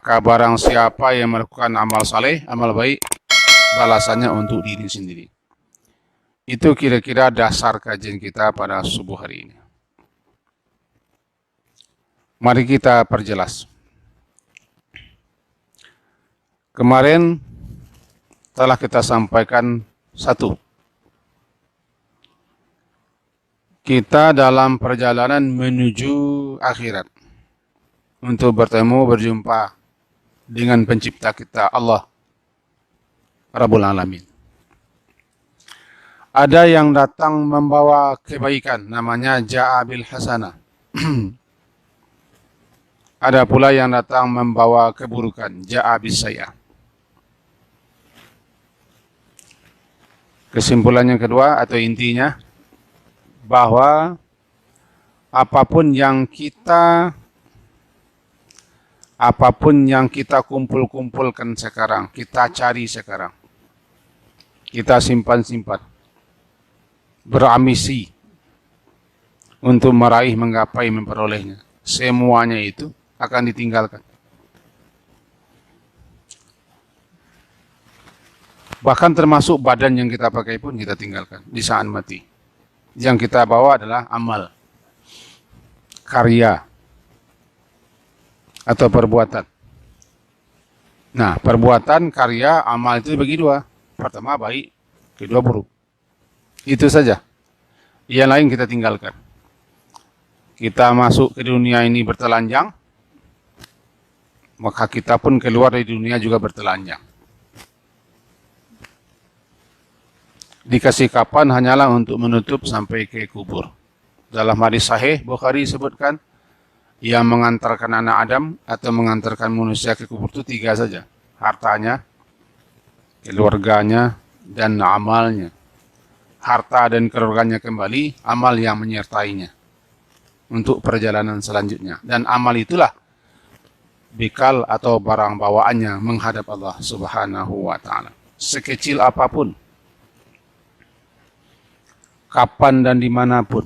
Maka barang siapa yang melakukan amal saleh, amal baik, balasannya untuk diri sendiri. Itu kira-kira dasar kajian kita pada subuh hari ini. Mari kita perjelas. Kemarin telah kita sampaikan satu. Kita dalam perjalanan menuju akhirat untuk bertemu, berjumpa dengan pencipta kita, Allah Rabbul Alamin. Ada yang datang membawa kebaikan, namanya ja'a bil hasanah. Ada pula yang datang membawa keburukan, ja'a bis sayyi'ah. Kesimpulan yang kedua atau intinya, bahwa apapun yang kita kumpul-kumpulkan sekarang, kita cari sekarang, kita simpan-simpan, berambisi untuk meraih, menggapai, memperolehnya, semuanya itu akan ditinggalkan. Bahkan termasuk badan yang kita pakai pun kita tinggalkan di saat mati. Yang kita bawa adalah amal, karya, atau perbuatan. Nah, perbuatan, karya, amal itu dibagi dua. Pertama baik, kedua buruk. Itu saja. Yang lain kita tinggalkan. Kita masuk ke dunia ini bertelanjang, maka kita pun keluar dari dunia juga bertelanjang. Dikasih kapan hanyalah untuk menutup sampai ke kubur. Dalam hadis sahih Bukhari sebutkan, yang mengantarkan anak Adam atau mengantarkan manusia ke kubur itu tiga saja. Hartanya, keluarganya, dan amalnya. Harta dan keluarganya kembali, amal yang menyertainya untuk perjalanan selanjutnya. Dan amal itulah bekal atau barang bawaannya menghadap Allah Subhanahu wa ta'ala. Sekecil apapun, kapan dan dimanapun,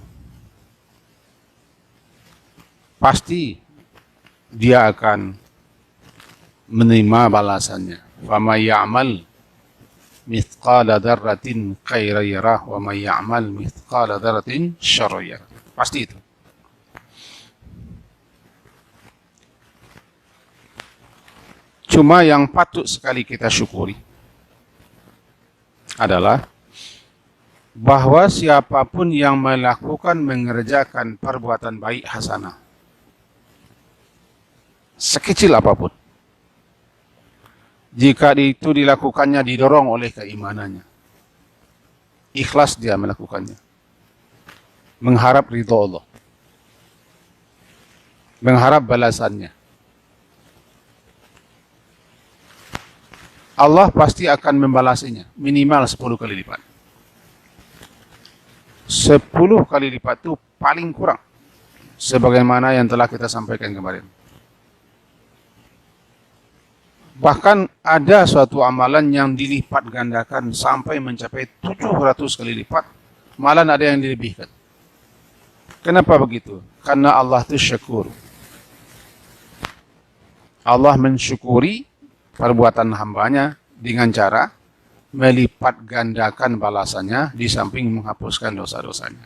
pasti dia akan menerima balasannya. Faman ya'mal mithqala dzarratin khairan yarah wa man ya'mal mithqala dzarratin syarran yarah. Pasti itu. Cuma yang patut sekali kita syukuri adalah bahwa siapapun yang melakukan, mengerjakan perbuatan baik hasanah, sekecil apapun, jika itu dilakukannya didorong oleh keimanannya, ikhlas dia melakukannya, mengharap ridho Allah, mengharap balasannya, Allah pasti akan membalasinya minimal 10 kali lipat. 10 kali lipat itu paling kurang, sebagaimana yang telah kita sampaikan kemarin. Bahkan ada suatu amalan yang dilipat gandakan sampai mencapai 700 kali lipat, malah ada yang dilebihkan. Kenapa begitu? Karena Allah itu syakur. Allah mensyukuri perbuatan hambanya dengan cara melipat gandakan balasannya di samping menghapuskan dosa-dosanya.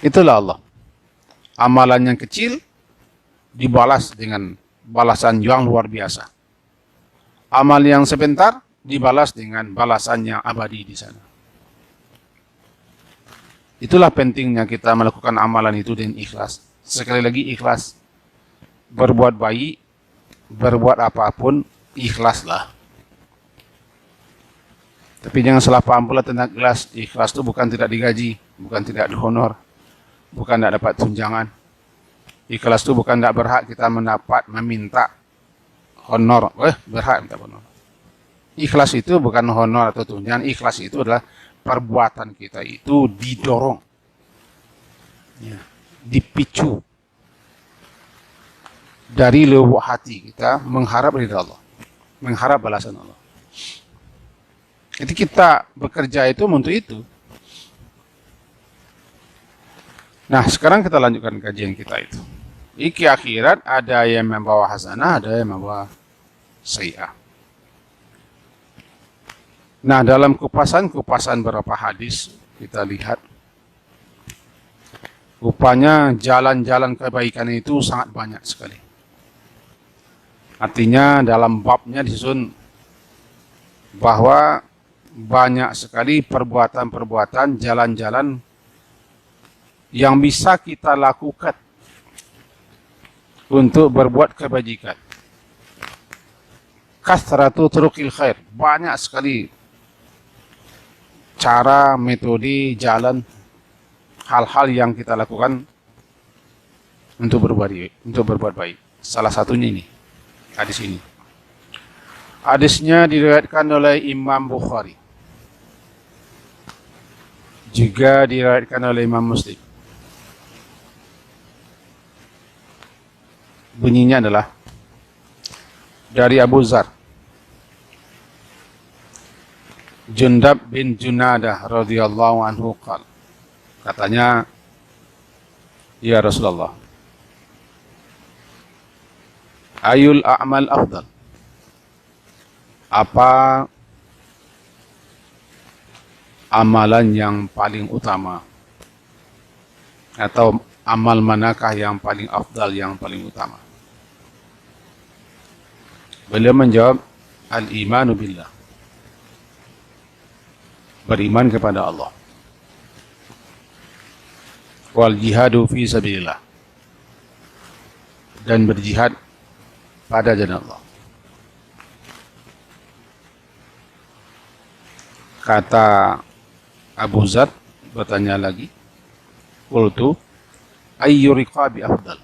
Itulah Allah. Amalan yang kecil dibalas dengan balasan yang luar biasa. Amal yang sebentar dibalas dengan balasan yang abadi di sana. Itulah pentingnya kita melakukan amalan itu dengan ikhlas. Sekali lagi ikhlas. Berbuat baik, berbuat apapun, ikhlaslah. Tapi jangan salah paham pula tentang ikhlas. Ikhlas itu bukan tidak digaji, bukan tidak dihonor, bukan tidak dapat tunjangan. Ikhlas itu bukan tidak berhak kita mendapat, meminta honor. Berhak minta honor. Ikhlas itu bukan honor atau tunjangan. Ikhlas itu adalah perbuatan kita itu didorong, ya, dipicu dari lubuk hati kita mengharap ridha Allah, mengharap balasan Allah. Jadi kita bekerja itu untuk itu. Nah, sekarang kita lanjutkan kajian kita itu. Iki akhirat ada yang membawa hasanah, ada yang membawa sayyi'ah. Nah, dalam kupasan beberapa hadis kita lihat rupanya jalan-jalan kebaikan itu sangat banyak sekali. Artinya dalam babnya disusun bahwa banyak sekali perbuatan-perbuatan, jalan-jalan yang bisa kita lakukan untuk berbuat kebajikan. Kasratu turuqil khair, banyak sekali cara, metode, jalan, hal-hal yang kita lakukan untuk berbuat baik. Salah satunya ini, hadis ini. Hadisnya diriwayatkan oleh Imam Bukhari, juga diriwayatkan oleh Imam Muslim. Bunyinya adalah dari Abu Zar, Jundab bin Junadah radhiyallahu anhu qala, katanya, ya Rasulullah, ayul a'mal afdal, apa amalan yang paling utama, atau amal manakah yang paling afdal, yang paling utama? Beliau menjawab, al-imanu billah, beriman kepada Allah, wal jihadu fi sabilillah, dan berjihad pada jalan Allah. Kata Abu Zar bertanya lagi, qultu ayyu riqabi afdal,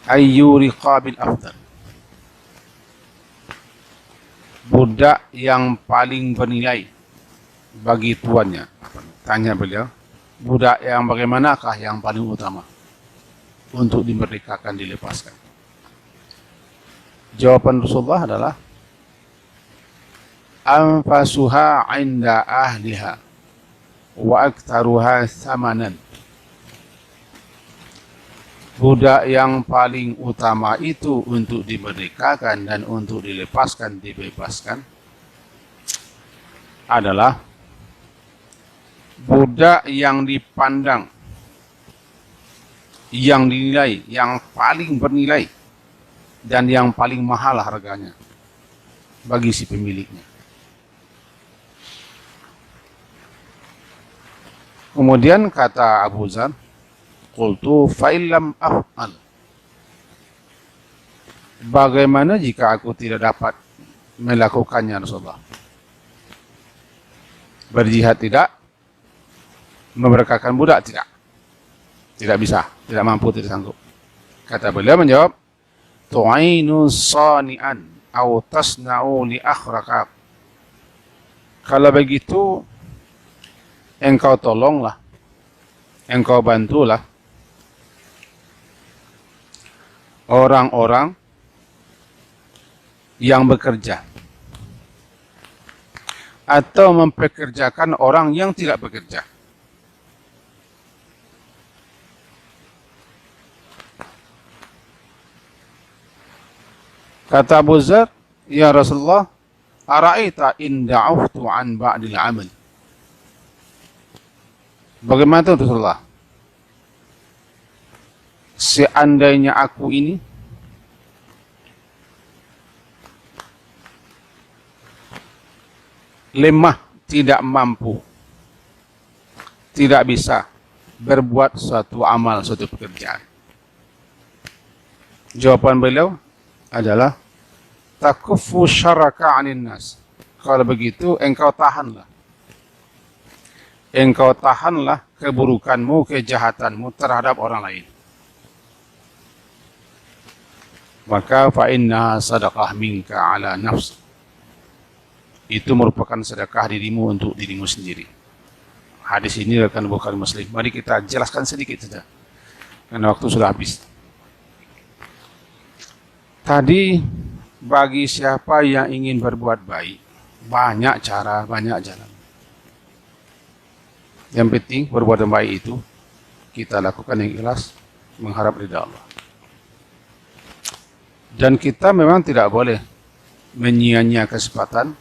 ayyu riqabil afdal, budak yang paling bernilai bagi tuannya. Tanya beliau, budak yang bagaimanakah yang paling utama untuk dimerdekakan, dilepaskan? Jawaban Rasulullah adalah, anfasuha 'inda ahliha wa aktsaruha thamanan. Budak yang paling utama itu untuk dimerdekakan dan untuk dilepaskan, dibebaskan, adalah budak yang dipandang, yang dinilai, yang paling bernilai, dan yang paling mahal harganya bagi si pemiliknya. Kemudian kata Abu Zar, qultu fa'ilam af'al, bagaimana jika aku tidak dapat melakukannya Rasulullah? Berjihad tidak, memerdekakan budak tidak bisa, tidak mampu, tidak sanggup. Kata beliau menjawab, tu'ainu sani'an au tasna'u li akhraka. Kalau begitu, engkau tolonglah, engkau bantulah orang-orang yang bekerja, atau mempekerjakan orang yang tidak bekerja. Kata Abu Zar, ya Rasulullah, ara'aita in da'uftu an ba'dil amal. Bagaimana itu Rasulullah? Seandainya aku ini lemah, tidak mampu, tidak bisa berbuat suatu amal, suatu pekerjaan. Jawaban beliau adalah, takuffu syaraka 'anin nas. Kalau begitu engkau tahanlah. Engkau tahanlah keburukanmu, kejahatanmu terhadap orang lain. Maka fa inna sadaqah minka ala nafs. Itu merupakan sedekah dirimu untuk dirimu sendiri. Hadis ini rekan Bukhari Muslim. Mari kita jelaskan sedikit saja, karena waktu sudah habis. Tadi, bagi siapa yang ingin berbuat baik, banyak cara, banyak jalan. Yang penting perbuatan baik itu kita lakukan yang ikhlas, mengharap ridha Allah. Dan kita memang tidak boleh menyia-nyia kesempatan,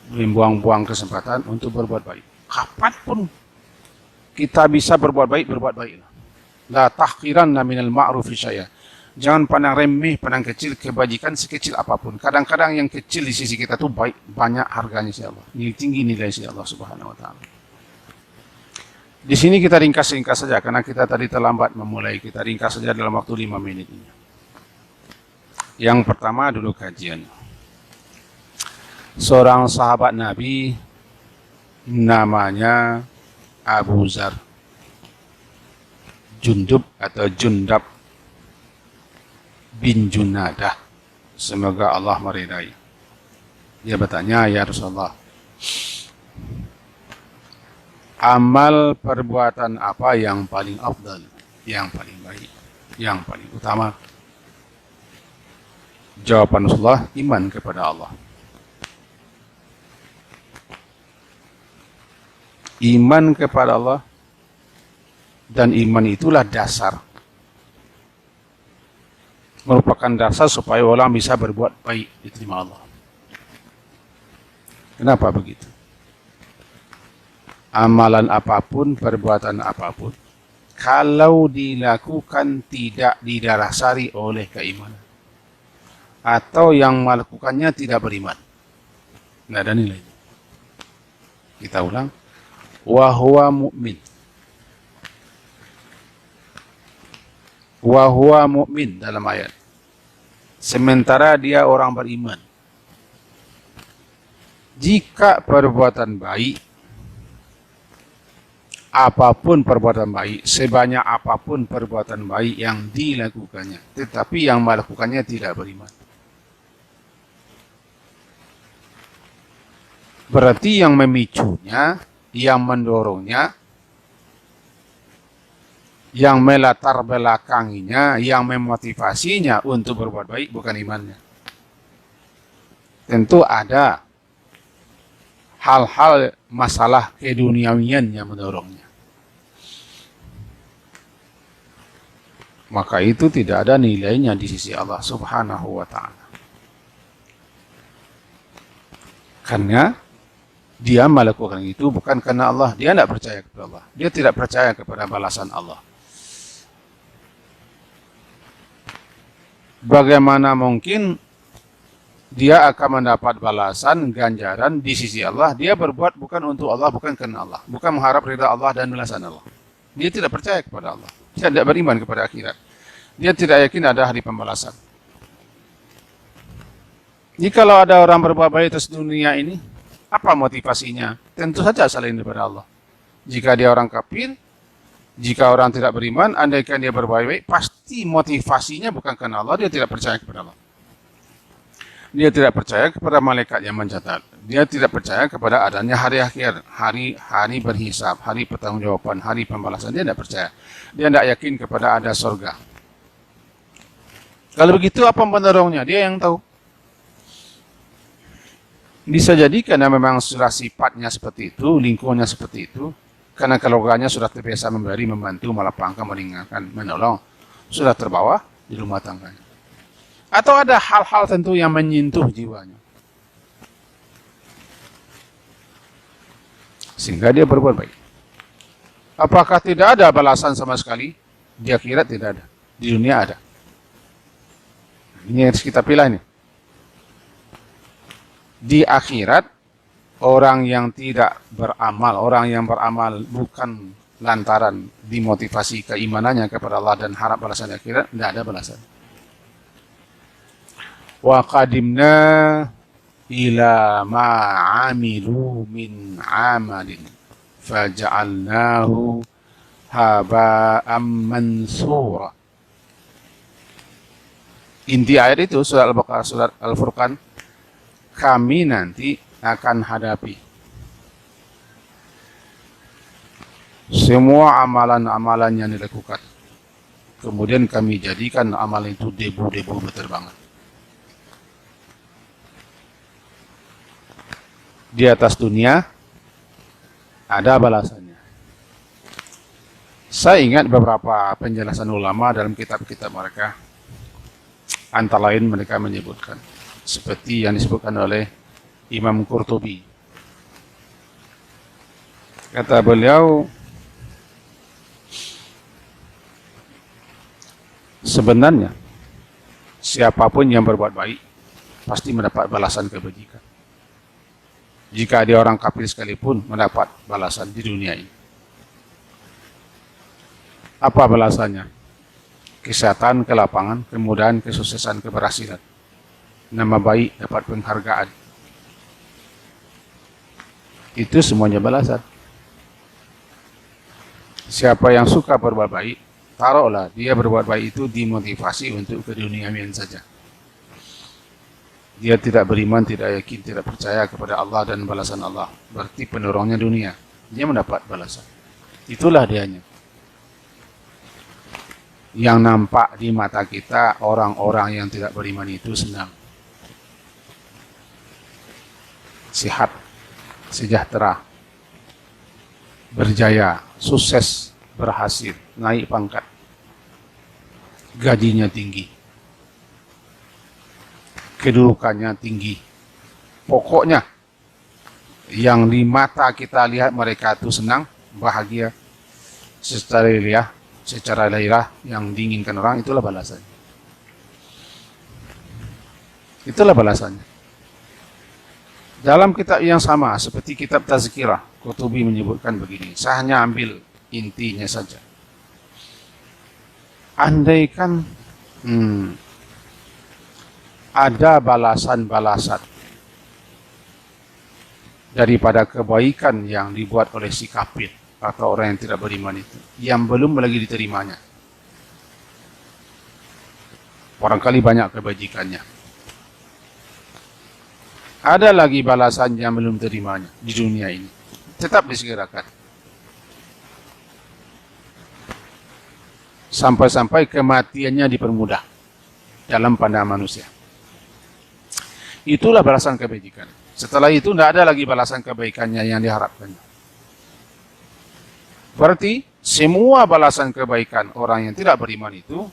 membuang-buang kesempatan untuk berbuat baik. Kapanpun kita bisa berbuat baiklah. La tahqiranna minal ma'rufi syai'a. Jangan pandang remeh, pandang kecil kebajikan sekecil apapun. Kadang-kadang yang kecil di sisi kita tuh baik, banyak harganya si Allah. Tinggi nilai si Allah Subhanahu wa taala. Di sini kita ringkas-ringkas saja karena kita tadi terlambat memulai. Kita ringkas saja dalam waktu 5 menit ini. Yang pertama dulu kajian. Seorang sahabat Nabi namanya Abu Zar. Jundub atau Jundab bin Junadah. Semoga Allah meridai. Dia bertanya, ya Rasulullah, amal perbuatan apa yang paling afdal, yang paling baik, yang paling utama? Jawaban Rasulullah, iman kepada Allah. Iman kepada Allah, dan iman itulah dasar, merupakan dasar supaya orang bisa berbuat baik diterima Allah. Kenapa begitu? Amalan apapun, perbuatan apapun, kalau dilakukan tidak didasari oleh keimanan, atau yang melakukannya tidak beriman, tidak ada nilainya. Kita ulang, wahuwa mu'min. Wahuwa mu'min dalam ayat. Sementara dia orang beriman. Jika perbuatan baik, apapun perbuatan baik, sebanyak apapun perbuatan baik yang dilakukannya, tetapi yang melakukannya tidak beriman, berarti yang memicunya, yang mendorongnya, yang melatar belakanginya, yang memotivasinya untuk berbuat baik bukan imannya. Tentu ada hal-hal masalah keduniawian yang mendorongnya. Maka itu tidak ada nilainya di sisi Allah Subhanahu wa ta'ala. Karena dia melakukan itu bukan karena Allah. Dia tidak percaya kepada Allah. Dia tidak percaya kepada balasan Allah. Bagaimana mungkin dia akan mendapat balasan, ganjaran di sisi Allah? Dia berbuat bukan untuk Allah, bukan karena Allah. Bukan mengharap ridha Allah dan balasan Allah. Dia tidak percaya kepada Allah. Dia tidak beriman kepada akhirat. Dia tidak yakin ada hari pembalasan. Jikalau ada orang berbuat baik atas dunia ini, apa motivasinya? Tentu saja selain daripada Allah. Jika dia orang kafir, jika orang tidak beriman, andaikan dia berbuat baik, pasti motivasinya bukan karena Allah, dia tidak percaya kepada Allah. Dia tidak percaya kepada malaikat yang mencatat. Dia tidak percaya kepada adanya hari akhir, hari berhisab, hari pertanggungjawaban, hari pembalasan. Dia tidak percaya. Dia tidak yakin kepada ada surga. Kalau begitu apa pendorongnya? Dia yang tahu. Bisa jadi karena memang sudah sifatnya seperti itu, lingkungannya seperti itu. Karena keluarganya sudah terbiasa memberi, membantu, melapangkan, meringankan, menolong. Sudah terbawa di rumah tangganya. Atau ada hal-hal tentu yang menyentuh jiwanya. Sehingga dia berbuat baik. Apakah tidak ada balasan sama sekali? Di akhirat tidak ada. Di dunia ada. Ini harus kita pilih nih. Di akhirat, orang yang tidak beramal, orang yang beramal bukan lantaran dimotivasi keimanannya kepada Allah dan harap balasan di akhirat, tidak ada balasan. Wa qadimna ila ma amilu min amalin faja'alnahu haba'am mansura. Inti ayat itu surat Al-Baqarah, surat Al-Furqan, kami nanti akan hadapi semua amalan-amalan yang dilakukan. Kemudian kami jadikan amalan itu debu-debu berterbangan. Di atas dunia ada balasannya. Saya ingat beberapa penjelasan ulama dalam kitab-kitab mereka. Antara lain mereka menyebutkan seperti yang disebutkan oleh Imam Qurtubi. Kata beliau, sebenarnya siapapun yang berbuat baik pasti mendapat balasan kebajikan. Jika ada orang kafir sekalipun mendapat balasan di dunia ini. Apa balasannya? Kesehatan, kelapangan, kemudahan, kesuksesan, keberhasilan. Nama baik, dapat penghargaan. Itu semuanya balasan. Siapa yang suka berbuat baik, taruhlah dia berbuat baik itu dimotivasi untuk keduniawian saja. Dia tidak beriman, tidak yakin, tidak percaya kepada Allah dan balasan Allah. Berarti pendorongnya dunia. Dia mendapat balasan. Itulah dianya. Yang nampak di mata kita, orang-orang yang tidak beriman itu senang. Sehat, sejahtera, berjaya, sukses, berhasil, naik pangkat, gajinya tinggi, kedudukannya tinggi. Pokoknya yang di mata kita lihat mereka itu senang, bahagia, secara lahiriah yang diinginkan orang, itulah balasannya. Itulah balasannya. Dalam kitab yang sama seperti kitab Tazkirah, Qurtubi menyebutkan begini. Saya hanya ambil intinya saja. Andaikan ada balasan-balasan daripada kebaikan yang dibuat oleh si kafir atau orang yang tidak beriman itu, yang belum lagi diterimanya. Barangkali banyak kebajikannya. Ada lagi balasan yang belum terimanya di dunia ini. Tetap disegerakan. Sampai-sampai kematiannya dipermudah dalam pandangan manusia. Itulah balasan kebajikan. Setelah itu tidak ada lagi balasan kebaikannya yang diharapkannya. Berarti semua balasan kebaikan orang yang tidak beriman itu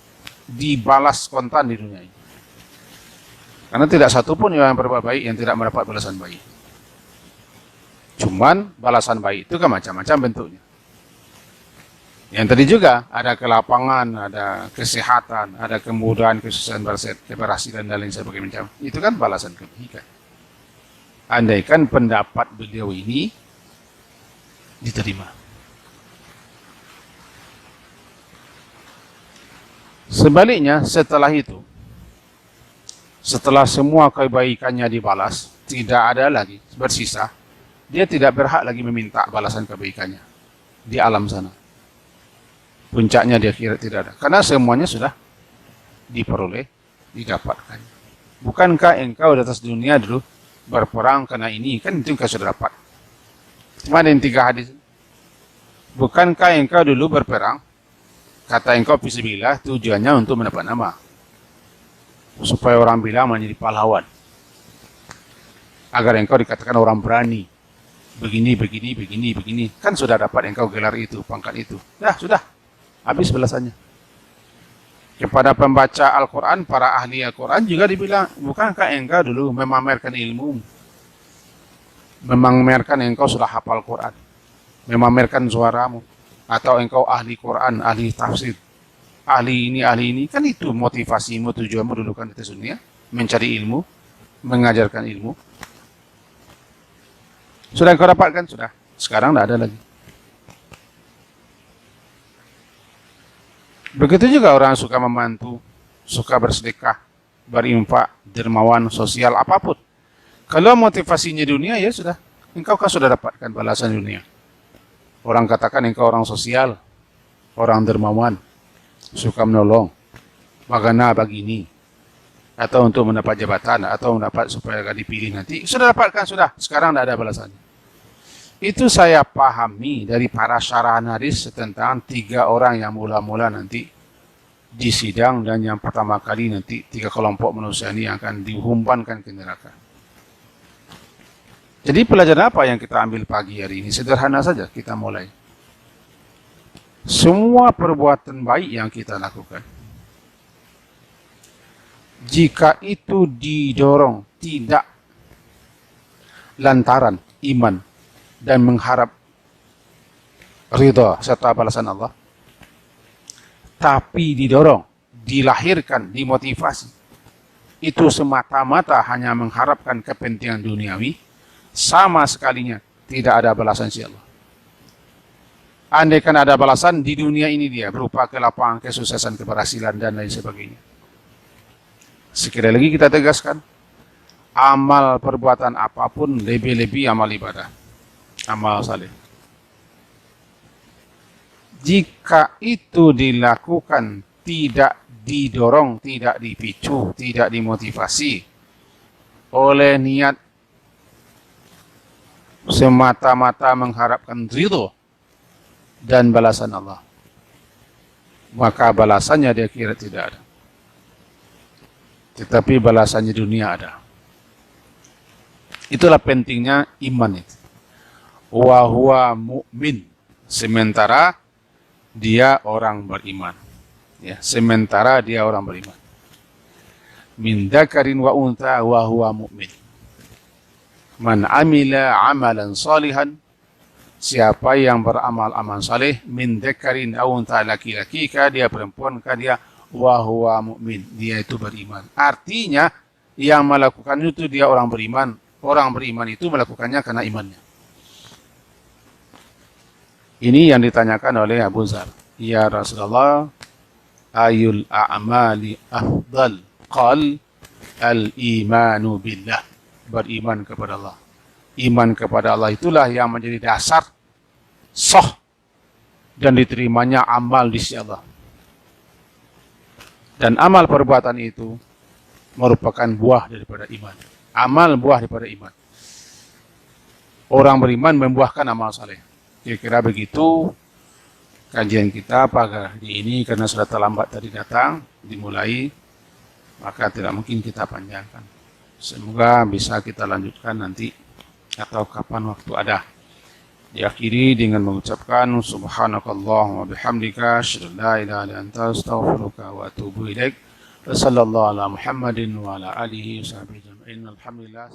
dibalas kontan di dunia ini. Karena tidak satu pun yang berbuat baik yang tidak mendapat balasan baik. Cuman balasan baik itu kan macam-macam bentuknya. Yang tadi juga ada kelapangan, ada kesehatan, ada kemudahan, kesuksesan, keberhasilan dan lain sebagainya. Itu kan balasan kebaikan. Andaikan pendapat beliau ini diterima. Sebaliknya, setelah itu, setelah semua kebaikannya dibalas, tidak ada lagi bersisa, dia tidak berhak lagi meminta balasan kebaikannya di alam sana. Puncaknya di akhirat tidak ada. Karena semuanya sudah diperoleh, didapatkan. Bukankah engkau di atas dunia dulu berperang karena ini? Kan itu engkau sudah dapat. Cuma ada yang 3 hadis. Bukankah engkau dulu berperang? Kata engkau fisabilillah, tujuannya untuk mendapat nama. Supaya orang bilang menjadi pahlawan. Agar engkau dikatakan orang berani. Begini. Kan sudah dapat engkau gelar itu, pangkat itu. Dah, sudah. Habis balasannya. Kepada pembaca Al-Quran, para ahli Al-Quran juga dibilang, bukankah engkau dulu memamerkan ilmu? Memamerkan engkau sudah hafal Quran. Memamerkan suaramu. Atau engkau ahli Quran, ahli tafsir, ahli ini, kan itu motivasimu, tujuanmu dulu kan di dunia, mencari ilmu, mengajarkan ilmu. Sudah engkau dapatkan? Sudah. Sekarang tidak ada lagi. Begitu juga orang suka membantu, suka bersedekah, berinfak, dermawan, sosial, apapun. Kalau motivasinya dunia, ya sudah. Engkau kan sudah dapatkan balasan dunia. Orang katakan engkau orang sosial, orang dermawan, suka menolong, bagaimana begini, atau untuk mendapat jabatan, atau mendapat supaya dipilih nanti. Sudah dapatkan, sudah. Sekarang tidak ada balasannya. Itu saya pahami dari para syarahan hadis tentang 3 orang yang mula-mula nanti di sidang, dan yang pertama kali nanti 3 kelompok manusia ini yang akan dihumpankan ke neraka. Jadi pelajaran apa yang kita ambil pagi hari ini? Sederhana saja kita mulai. Semua perbuatan baik yang kita lakukan, jika itu didorong tidak lantaran iman dan mengharap ridha serta balasan Allah, tapi didorong, dilahirkan, dimotivasi, itu semata-mata hanya mengharapkan kepentingan duniawi, sama sekalinya tidak ada balasan si Allah. Andaikan ada balasan di dunia ini dia berupa kelapangan, kesuksesan, keberhasilan dan lain sebagainya. Sekali lagi kita tegaskan, amal perbuatan apapun lebih-lebih amal ibadah, amal saleh. Jika itu dilakukan tidak didorong, tidak dipicu, tidak dimotivasi oleh niat semata-mata mengharapkan ridho dan balasan Allah, maka balasannya dia kira tidak ada. Tetapi balasannya dunia ada. Itulah pentingnya iman itu. Wa huwa mu'min. Sementara dia orang beriman. Ya, sementara dia orang beriman. Min dzakarin wa untha wa huwa mu'min. Man amila amalan salihan, siapa yang beramal amal saleh, min dzakarin aw untha, laki-laki kah dia, perempuan kah dia, wa huwa mu'min, dia itu beriman. Artinya yang melakukan itu dia orang beriman. Orang beriman itu melakukannya karena imannya. Ini yang ditanyakan oleh Abu Dzar. Ya Rasulullah, ayul a'mali afdal? Qal al-imanu billah. Beriman kepada Allah. Iman kepada Allah itulah yang menjadi dasar sah dan diterimanya amal di sisi Allah. Dan amal perbuatan itu merupakan buah daripada iman. Amal buah daripada iman. Orang beriman membuahkan amal saleh. Kira-kira begitu kajian kita pada hari ini, karena sudah terlambat tadi datang, dimulai, maka tidak mungkin kita panjangkan. Semoga bisa kita lanjutkan nanti atau kapan waktu ada. Diakhiri dengan mengucapkan subhanakallahumma bihamdika asyhadu an la ilaha illa anta astaghfiruka wa atubu ilaik. Sallallahu ala Muhammadin wa ala alihi washabbihi ajma'in. Alhamdulillah.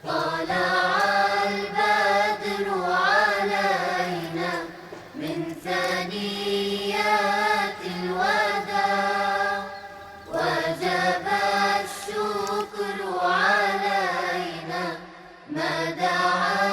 Tala'al badru alaina min thaniyatil wada wajaba asyukru alaina ma da'a